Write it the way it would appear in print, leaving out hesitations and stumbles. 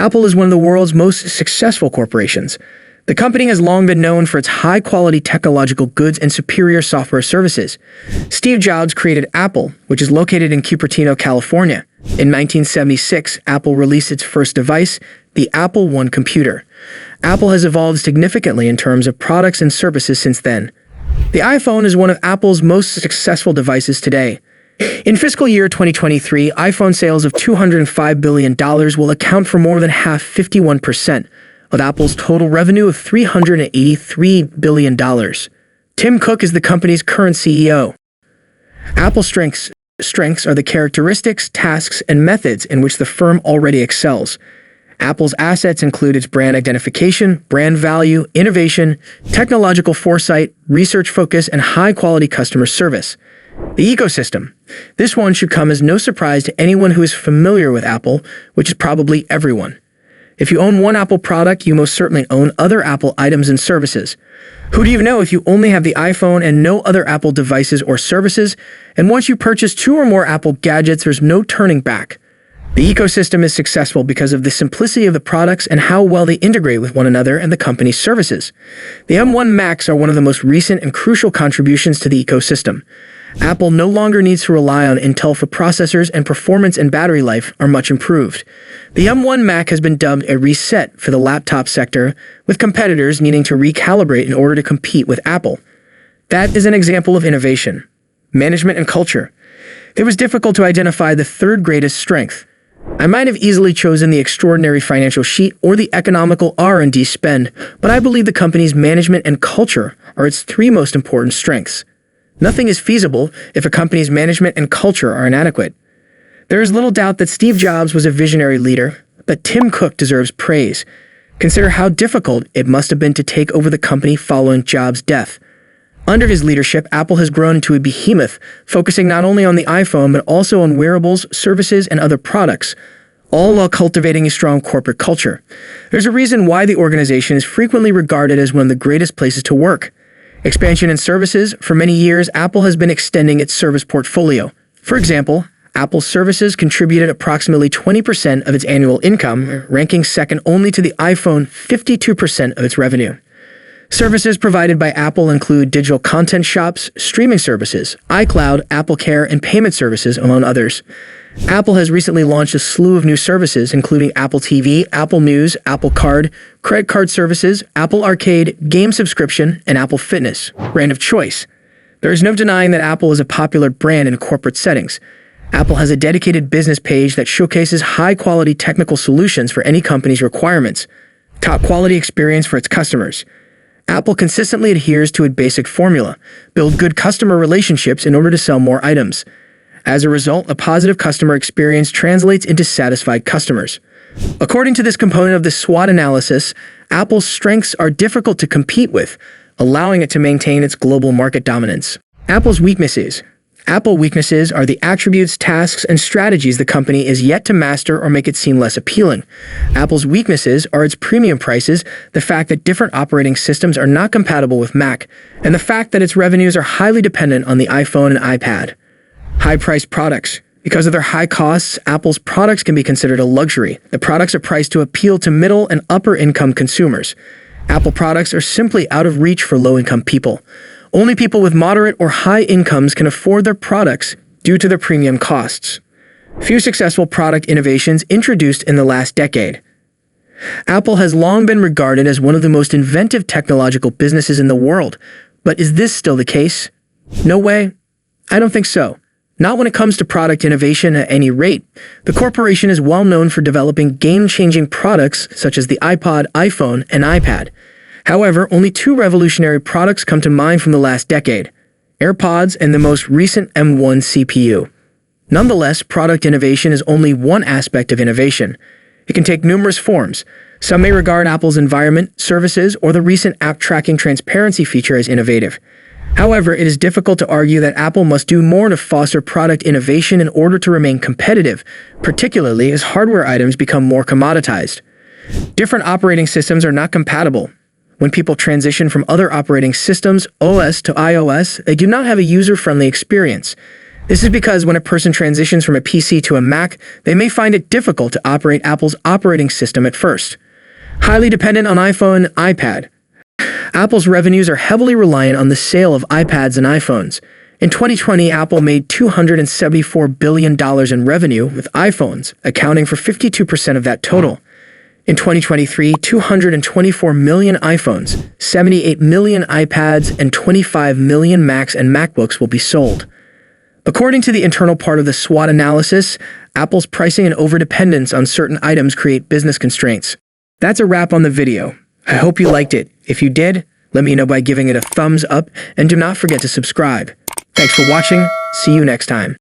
Apple is one of the world's most successful corporations. The company has long been known for its high-quality technological goods and superior software services. Steve Jobs created Apple, which is located in Cupertino, California. In 1976, Apple released its first device, the Apple I computer. Apple has evolved significantly in terms of products and services since then. The iPhone is one of Apple's most successful devices today. In fiscal year 2023, iPhone sales of $205 billion will account for more than half, 51%, of Apple's total revenue of $383 billion. Tim Cook is the company's current CEO. Apple's strengths are the characteristics, tasks, and methods in which the firm already excels. Apple's assets include its brand identification, brand value, innovation, technological foresight, research focus, and high-quality customer service. The ecosystem. This one should come as no surprise to anyone who is familiar with Apple, which is probably everyone. If you own one Apple product, you most certainly own other Apple items and services. Who do you know if you only have the iPhone and no other Apple devices or services? And once you purchase 2 or more Apple gadgets, there's no turning back. The ecosystem is successful because of the simplicity of the products and how well they integrate with one another and the company's services. The M1 Macs are one of the most recent and crucial contributions to the ecosystem. Apple no longer needs to rely on Intel for processors, and performance and battery life are much improved. The M1 Mac has been dubbed a reset for the laptop sector, with competitors needing to recalibrate in order to compete with Apple. That is an example of innovation. Management and culture. It was difficult to identify the third greatest strength. I might have easily chosen the extraordinary financial sheet or the economical R&D spend, but I believe the company's management and culture are its 3 most important strengths. Nothing is feasible if a company's management and culture are inadequate. There is little doubt that Steve Jobs was a visionary leader, but Tim Cook deserves praise. Consider how difficult it must have been to take over the company following Jobs' death. Under his leadership, Apple has grown into a behemoth, focusing not only on the iPhone but also on wearables, services, and other products, all while cultivating a strong corporate culture. There's a reason why the organization is frequently regarded as one of the greatest places to work. Expansion in services. For many years, Apple has been extending its service portfolio. For example, Apple's services contributed approximately 20% of its annual income, ranking second only to the iPhone, 52% of its revenue. Services provided by Apple include digital content shops, streaming services, iCloud, AppleCare, and payment services, among others. Apple has recently launched a slew of new services, including Apple TV, Apple News, Apple Card, credit card services, Apple Arcade, game subscription, and Apple Fitness, brand of choice. There is no denying that Apple is a popular brand in corporate settings. Apple has a dedicated business page that showcases high-quality technical solutions for any company's requirements, top-quality experience for its customers. Apple consistently adheres to a basic formula: build good customer relationships in order to sell more items. As a result, a positive customer experience translates into satisfied customers. According to this component of the SWOT analysis, Apple's strengths are difficult to compete with, allowing it to maintain its global market dominance. Apple's weaknesses. Apple weaknesses are the attributes, tasks, and strategies the company is yet to master or make it seem less appealing. Apple's weaknesses are its premium prices, the fact that different operating systems are not compatible with Mac, and the fact that its revenues are highly dependent on the iPhone and iPad. High-priced products. Because of their high costs, Apple's products can be considered a luxury. The products are priced to appeal to middle and upper-income consumers. Apple products are simply out of reach for low-income people. Only people with moderate or high incomes can afford their products due to their premium costs. Few successful product innovations introduced in the last decade. Apple has long been regarded as one of the most inventive technological businesses in the world. But is this still the case? No way. I don't think so. Not when it comes to product innovation at any rate. The corporation is well known for developing game-changing products such as the iPod, iPhone, and iPad. However, only 2 revolutionary products come to mind from the last decade: AirPods and the most recent M1 CPU. Nonetheless, product innovation is only one aspect of innovation. It can take numerous forms. Some may regard Apple's environment, services, or the recent app tracking transparency feature as innovative. However, it is difficult to argue that Apple must do more to foster product innovation in order to remain competitive, particularly as hardware items become more commoditized. Different operating systems are not compatible. When people transition from other operating systems, OS to iOS, they do not have a user-friendly experience. This is because when a person transitions from a PC to a Mac, they may find it difficult to operate Apple's operating system at first. Highly dependent on iPhone and iPad. Apple's revenues are heavily reliant on the sale of iPads and iPhones. In 2020, Apple made $274 billion in revenue, with iPhones accounting for 52% of that total. In 2023, 224 million iPhones, 78 million iPads, and 25 million Macs and MacBooks will be sold. According to the internal part of the SWOT analysis, Apple's pricing and overdependence on certain items create business constraints. That's a wrap on the video. I hope you liked it. If you did, let me know by giving it a thumbs up, and do not forget to subscribe. Thanks for watching. See you next time.